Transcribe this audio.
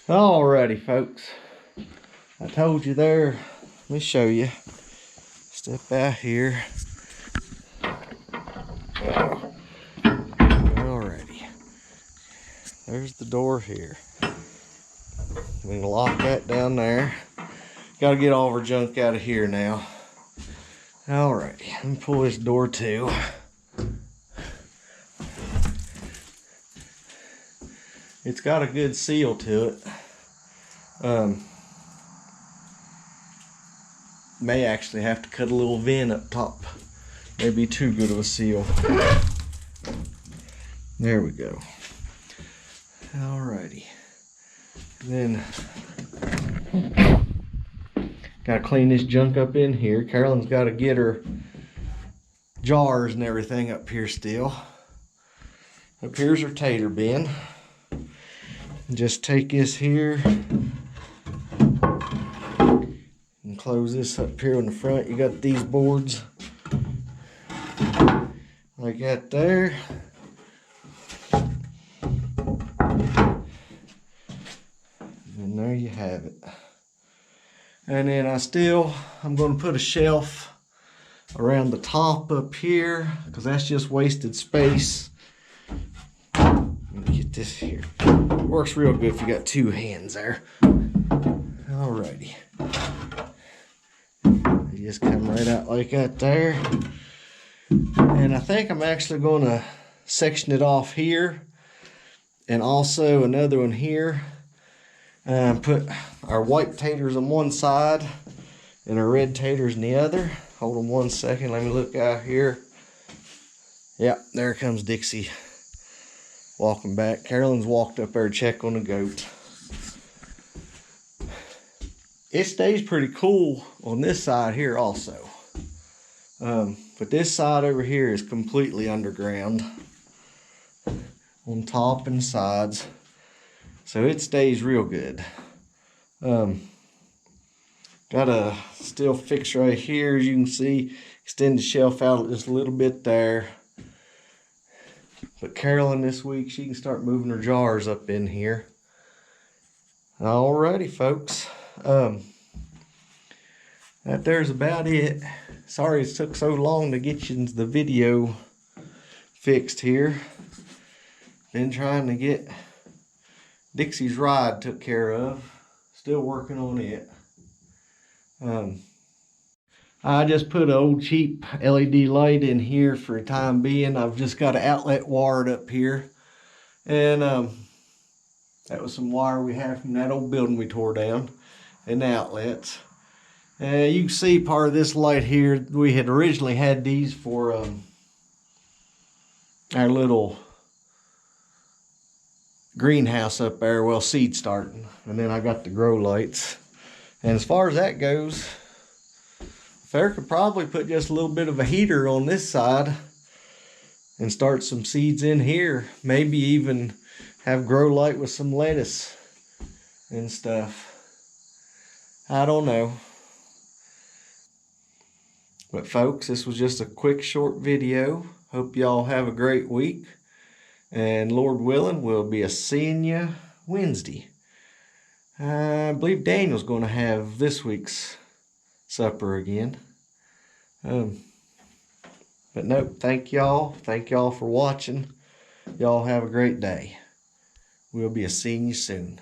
Alrighty, folks. I told you there. Let me show you. Step out here. Alrighty. There's the door here. We can lock that down there. Got to get all of our junk out of here now. Alrighty. Let me pull this door too. It's got a good seal to it. May actually have to cut a little vent up top. Maybe too good of a seal. There we go. Alrighty. Then gotta clean this junk up in here. Carolyn's gotta get her jars and everything up here still. Up here's her tater bin. Just take this here and close this up here on the front. You got these boards like that there. And there you have it. And then I'm going to put a shelf around the top up here because that's just wasted space. Let me get this here. Works real good if you got two hands there. Alrighty. You just come right out like that there. And I think I'm actually going to section it off here. And also another one here. Put our white taters on one side and our red taters in the other. Hold on one second. Let me look out here. Yep, there comes Dixie. Walking back. Carolyn's walked up there to check on the goat. It stays pretty cool on this side here also. But this side over here is completely underground. On top and sides. So it stays real good. Got a steel fix right here. As you can see, extend the shelf out just a little bit there. But Carolyn this week, she can start moving her jars up in here. Alrighty, folks. That there's about it. Sorry it took so long to get you the video fixed here. Been trying to get Dixie's ride took care of. Still working on it. I just put an old cheap LED light in here for the time being. I've just got an outlet wired up here. And that was some wire we had from that old building we tore down. And the outlets. You can see part of this light here. We had originally had these for our little greenhouse up there. Well, seed starting. And then I got the grow lights. And as far as that goes, Fair could probably put just a little bit of a heater on this side and start some seeds in here. Maybe even have grow light with some lettuce and stuff. I don't know. But folks, this was just a quick short video. Hope y'all have a great week. And Lord willing, we'll be seeing you Wednesday. I believe Daniel's going to have this week's supper again. But no, thank y'all. Thank y'all for watching. Y'all have a great day. We'll be seeing you soon.